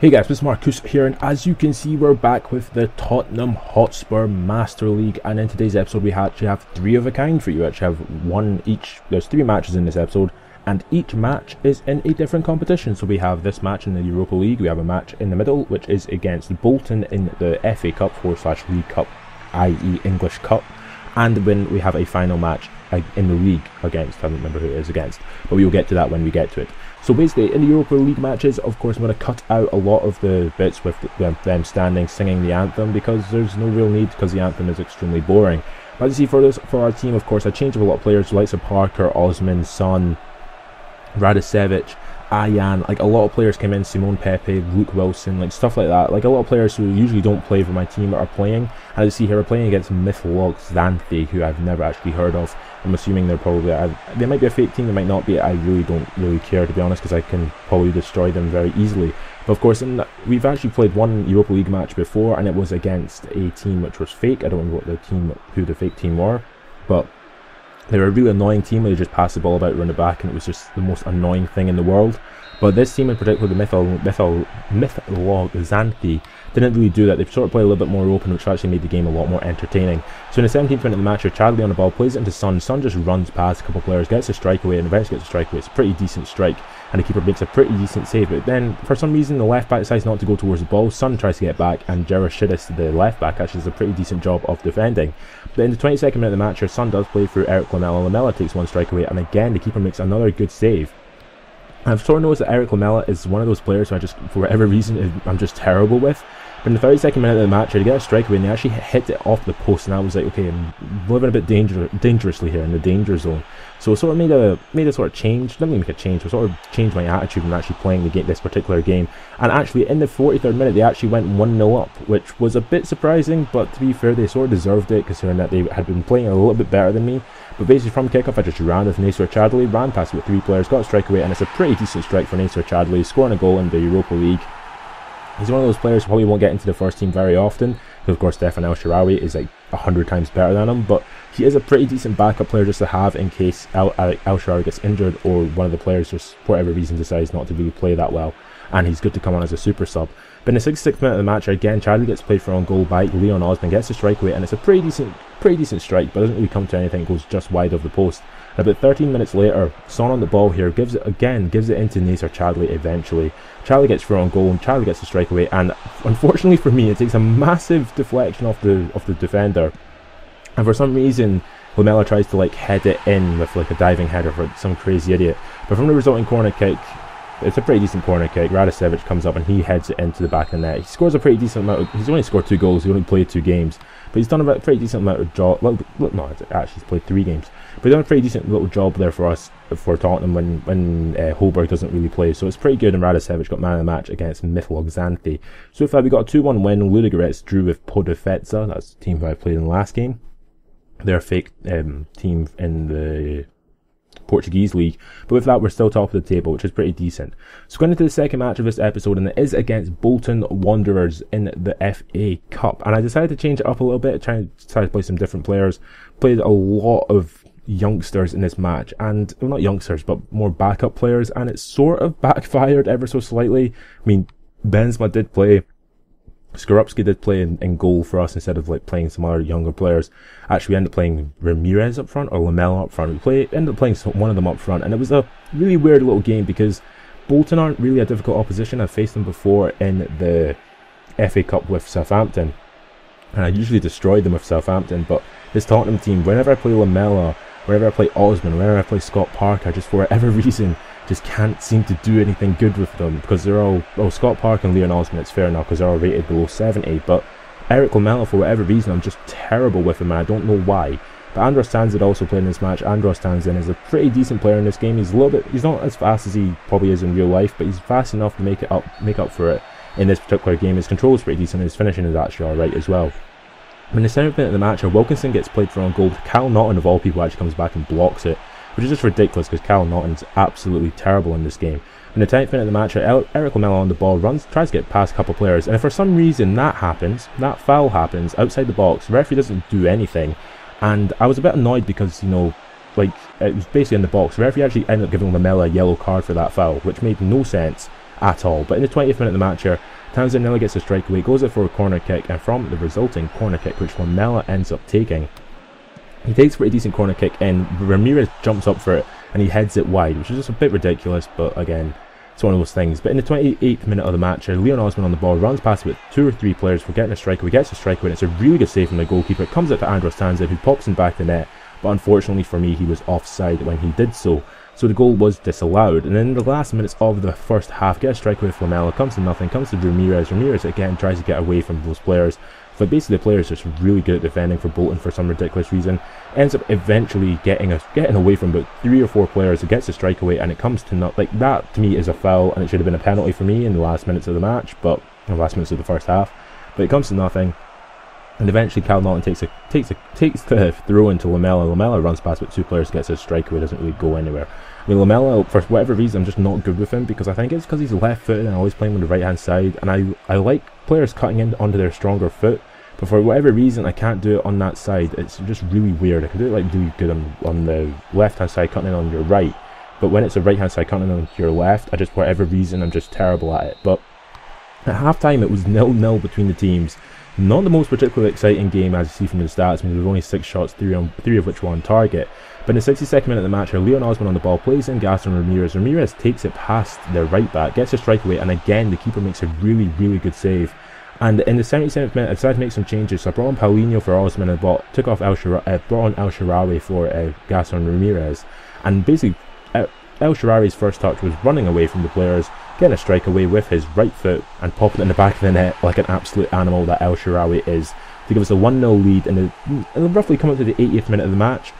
Hey guys, it's Marcus here, and as you can see, we're back with the Tottenham Hotspur Master League. And in today's episode, we actually have three of a kind for you. We actually have one each. There's three matches in this episode, and each match is in a different competition. So we have this match in the Europa League. We have a match in the middle, which is against Bolton in the FA Cup / League Cup, i.e. English Cup. And then we have a final match in the league against, I don't remember who it is against, but we will get to that when we get to it. So basically, in the Europa League matches, of course, I'm going to cut out a lot of the bits with them standing singing the anthem, because there's no real need, because the anthem is extremely boring. But as you see, for our team, of course, I changed up a lot of players, likes of Parker, Osman, Son, Radicevic, Ayan. Like, a lot of players came in, Simone Pepe, Luke Wilson, like stuff like that. Like, a lot of players who usually don't play for my team are playing. And as you see here, we're playing against Mytholog Xanthi, who I've never actually heard of. I'm assuming they're probably, they might be a fake team, they might not be. I really don't care, to be honest, because I can probably destroy them very easily. But of course, we've actually played one Europa League match before, and it was against a team which was fake. I don't know who the fake team were, but they were a really annoying team where they just passed the ball about, run it back, and it was just the most annoying thing in the world. But this team in particular, the Mytholog Xanthi, didn't really do that. They sort of played a little bit more open, which actually made the game a lot more entertaining. So in the 17th minute of the match, Chadley on the ball, plays it into Son. Son just runs past a couple of players, gets a strike away, and eventually gets a strike away. It's a pretty decent strike, and the keeper makes a pretty decent save. But then, for some reason, the left back decides not to go towards the ball. Son tries to get back, and Gerashidis, the left back, actually does a pretty decent job of defending. But in the 22nd minute of the match, Son does play through Eric Lamela. Lamela takes one strike away, and again, the keeper makes another good save. I've sort of noticed that Eric Lamela is one of those players who I just, for whatever reason, I'm just terrible with. But in the 32nd minute of the match, they get a strike away, and they actually hit it off the post, and I was like, okay, I'm living a bit dangerously here in the danger zone. So it sort of made a sort of change, didn't really make a change, but sort of changed my attitude when actually playing this particular game. And actually, in the 43rd minute, they actually went 1-0 up, which was a bit surprising, but to be fair, they sort of deserved it, considering that they had been playing a little bit better than me. But basically, from kickoff, I just ran with Nasser Chadley, ran past about three players, got a strike away, and it's a pretty decent strike for Nasser Chadley, scoring a goal in the Europa League. He's one of those players who probably won't get into the first team very often, because of course Stefan El Shaarawy is like 100 times better than him, but he is a pretty decent backup player just to have in case El Shaarawy gets injured, or one of the players just for whatever reason decides not to really play that well, and he's good to come on as a super sub. But in the 66th minute of the match, again, Chadley gets played for on goal by Leon Osman, gets a strike away, and it's a pretty decent strike, but doesn't really come to anything, it goes just wide of the post. And about 13 minutes later, Son on the ball here, gives it into Nasser Chadley eventually. Chadley gets through on goal, and Chadley gets a strike away, and unfortunately for me, it takes a massive deflection off the defender. And for some reason, Lamela tries to like head it in with like a diving header for some crazy idiot. But from the resulting corner kick, it's a pretty decent corner kick. Radicevic comes up and he heads it into the back of the net. He scores a pretty decent amount. He's only scored 2 goals. He only played 2 games, but he's done a pretty decent amount of job. No, actually, he's played 3 games, but he's done a pretty decent little job there for us, for Tottenham, when Holberg doesn't really play. So it's pretty good. And Radicevic got man of the match against Mytholog Xanthi. So far, we got a 2-1 win. Ludogorets drew with Podefetza. That's the team who I played in the last game. They're a fake team in the Portuguese league, but with that we're still top of the table, which is pretty decent. So going into the second match of this episode, and it is against Bolton Wanderers in the FA Cup, and I decided to change it up a little bit, trying to play some different players. Played a lot of youngsters in this match, and well, not youngsters but more backup players, and it sort of backfired ever so slightly. I mean, Benzema did play, Skorupski did play in goal for us instead of like playing some other younger players. Actually, we ended up playing Ramirez up front, or Lamela up front. We ended up playing one of them up front, and it was a really weird little game because Bolton aren't really a difficult opposition. I've faced them before in the FA Cup with Southampton, and I usually destroyed them with Southampton. But this Tottenham team, whenever I play Lamela, whenever I play Osman, whenever I play Scott Parker, just for whatever reason, just can't seem to do anything good with them, because they're all, Scott Park and Leon Osman, it's fair enough because they're all rated below 70, but Eric Lamela, for whatever reason, I'm just terrible with him, and I don't know why. But Andros Townsend also played in this match. Andros Townsend is a pretty decent player in this game. He's not as fast as he probably is in real life, but he's fast enough to make up for it in this particular game. His control is pretty decent, and his finishing is actually alright as well. In the 7th minute of the match, Wilkinson gets played for on goal. Cal Naughton, of all people, actually comes back and blocks it, which is just ridiculous because Cal Naughton's absolutely terrible in this game. In the 10th minute of the match, Eric Lamela on the ball tries to get past a couple of players, and if for some reason that foul happens outside the box, the referee doesn't do anything, and I was a bit annoyed because, you know, like, it was basically in the box. The referee actually ended up giving Lamela a yellow card for that foul, which made no sense at all. But in the 20th minute of the match here, Townsend nearly gets a strike away, goes it for a corner kick, and from the resulting corner kick, which Lamela ends up taking, he takes a pretty decent corner kick, and Ramirez jumps up for it, and he heads it wide, which is just a bit ridiculous, but again, it's one of those things. But in the 28th minute of the match, Leon Osman on the ball runs past with 2 or 3 players for getting a strike away, gets a strike away, and it's a really good save from the goalkeeper. It comes out to Andros Townsend, who pops in back the net, but unfortunately for me, he was offside when he did so. So the goal was disallowed, and then in the last minutes of the first half, get a strike away from Lamela, comes to nothing, comes to Ramirez. Ramirez again tries to get away from those players, but basically the players are just really good at defending for Bolton for some ridiculous reason. Ends up eventually getting away from about 3 or 4 players. It gets a strike away, and it comes to not like that. To me, is a foul, and it should have been a penalty for me in the last minutes of the match, but in the last minutes of the first half. But it comes to nothing. And eventually Cal Naughton takes the throw into Lamela. Lamela runs past with 2 players, gets a strike away, doesn't really go anywhere. I mean, Lamela, for whatever reason, I'm just not good with him, because I think it's because he's left-footed and I always play him on the right-hand side, and I like players cutting in onto their stronger foot, but for whatever reason I can't do it on that side. It's just really weird. I can do it like really good on the left-hand side, cutting in on your right, but when it's a right-hand side cutting in on your left, for whatever reason, I'm just terrible at it. But at half-time, it was 0-0 between the teams. Not the most particularly exciting game, as you see from the stats. I mean, there were only 6 shots, 3 of which were on target. But in the 62nd minute of the match, Leon Osman on the ball, plays in Gaston Ramirez. Ramirez takes it past their right back, gets a strike away, and again, the keeper makes a really, really good save. And in the 77th minute, I decided to make some changes. So I brought on Paulinho for Osman and brought on El Shaarawy for Gaston Ramirez. And basically, El Shaarawy's first touch was running away from the players, getting a strike away with his right foot and popping it in the back of the net like an absolute animal that El Shaarawy is, to give us a 1-0 lead and roughly come up to the 80th minute of the match.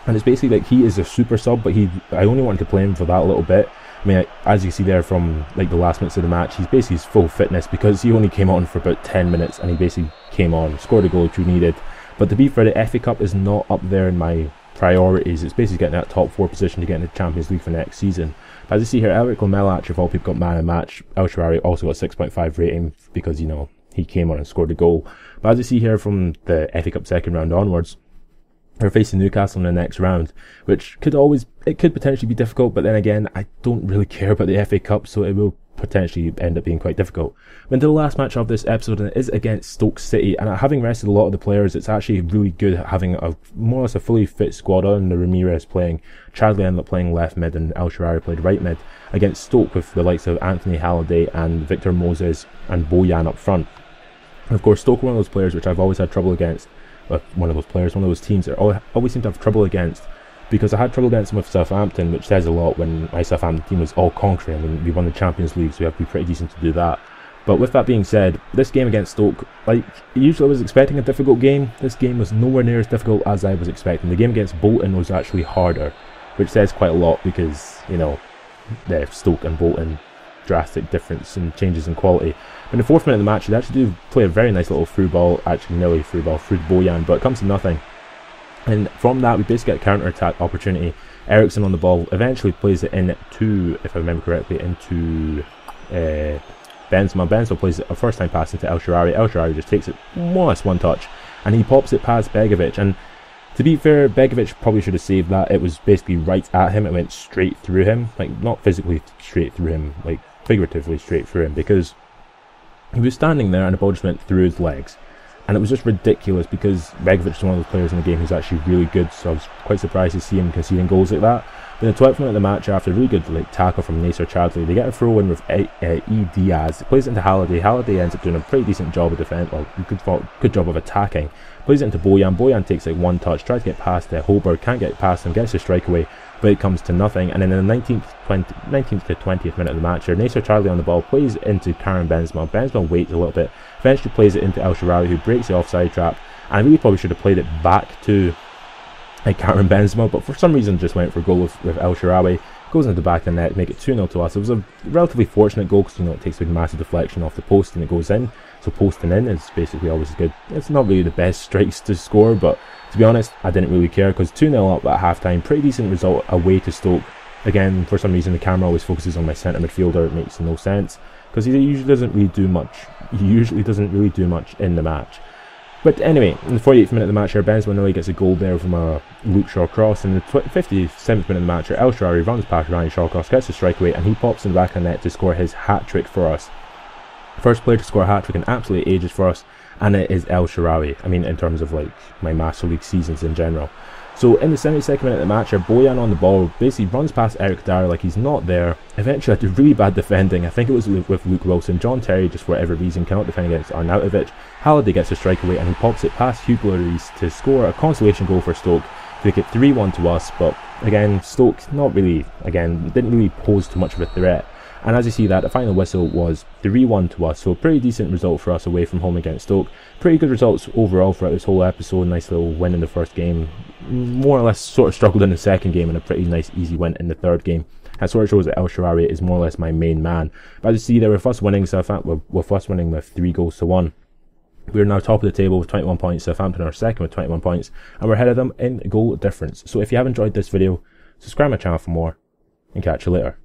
And it's basically like he is a super sub, but I only wanted to play him for that little bit. I mean, as you see there from like the last minutes of the match, he's basically his full fitness, because he only came on for about 10 minutes and he basically came on, scored a goal which we needed. But to be fair, the FA Cup is not up there in my priorities. It's basically getting that top 4 position to get into the Champions League for next season. But as you see here, Eric Lamela actually of all people got man of the match. El Shaarawy also got 6.5 rating because, you know, he came on and scored a goal. But as you see here from the FA Cup second round onwards, we're facing Newcastle in the next round, which could potentially be difficult, but then again, I don't really care about the FA Cup, so it will potentially end up being quite difficult. But the last match of this episode, and it is against Stoke City, and having rested a lot of the players, it's actually really good having a more or less a fully fit squad on the Ramirez playing. Chadley ended up playing left mid, and El Shaarawy played right mid against Stoke with the likes of Anthony Halliday and Victor Moses and Bojan up front. And of course, Stoke are one of those players which I've always had trouble against. One of those teams that I always seem to have trouble against, because I had trouble against them with Southampton, which says a lot when my Southampton team was all conquering. I mean, we won the Champions League, so we have to be pretty decent to do that. But with that being said, this game against Stoke, like, usually I was expecting a difficult game. This game was nowhere near as difficult as I was expecting. The game against Bolton was actually harder, which says quite a lot, because, you know, the Stoke and Bolton, drastic difference and changes in quality. In the 4th minute of the match, they actually do play a very nice little through ball, actually nearly through ball, through Bojan, but it comes to nothing. And from that, we basically get a counter-attack opportunity. Ericsson on the ball eventually plays it into, if I remember correctly, into Benzema. Benzema plays it a first-time pass into El Shaarawy. El Shaarawy just takes it more or less one touch, and he pops it past Begovic. And to be fair, Begovic probably should have saved that. It was basically right at him. It went straight through him, like not physically straight through him, like figuratively straight through him, because he was standing there and the ball just went through his legs. And it was just ridiculous, because Begovic is one of those players in the game who's actually really good, so I was quite surprised to see him conceding goals like that. But in the 12th minute of the match, after a really good tackle from Nasser Chadley, they get a throw in with E. Diaz. It plays it into Halliday. Halliday ends up doing a pretty decent job of defence, well, good job of attacking. Plays it into Bojan. Bojan takes like one touch, tries to get past Holberg, can't get past him, gets a strike away, but it comes to nothing. And then in the 19th to 20th minute of the match here, Nasser Chadley on the ball plays into Karim Benzema. Benzema waits a little bit, eventually plays it into El Shaarawy, who breaks the offside trap. And I really probably should have played it back to Karim Benzema, but for some reason just went for a goal with El Shaarawy. Goes into the back of the net, make it 2-0 to us. It was a relatively fortunate goal, because, you know, it takes a massive deflection off the post and it goes in. So posting in is basically always good. It's not really the best strikes to score, but to be honest, I didn't really care, because 2-0 up at half-time, pretty decent result away to Stoke. Again, for some reason, the camera always focuses on my centre midfielder. It makes no sense, because he usually doesn't really do much. He usually doesn't really do much in the match. But anyway, in the 48th minute of the match here, Benzema nearly gets a goal there from a Luke Shaw cross. In the 57th minute of the match here, El Shaarawy runs past Ryan Shawcross, gets a strike away, and he pops in the back of the net to score his hat-trick for us. First player to score a hat-trick in absolutely ages for us, and it is El Shaarawy. I mean, in terms of like my Master League seasons in general. So in the 72nd minute of the match, our Bojan on the ball basically runs past Eric Dyer like he's not there. Eventually had really bad defending. I think it was with Luke Wilson. John Terry, just for whatever reason, cannot defend against Arnautovic. Halliday gets a strike away and he pops it past Hugo Lloris to score a consolation goal for Stoke to make it 3-1 to us. But again, Stoke not really, didn't really pose too much of a threat. And as you see that, the final whistle was 3-1 to us, so a pretty decent result for us away from home against Stoke. Pretty good results overall throughout this whole episode. Nice little win in the first game. More or less sort of struggled in the second game, and a pretty nice easy win in the third game. That sort of shows that El Shaarawy is more or less my main man. But as you see there, with us winning with 3 goals to 1. We're now top of the table with 21 points. Southampton are second with 21 points, and we're ahead of them in goal difference. So if you have enjoyed this video, subscribe my channel for more, and catch you later.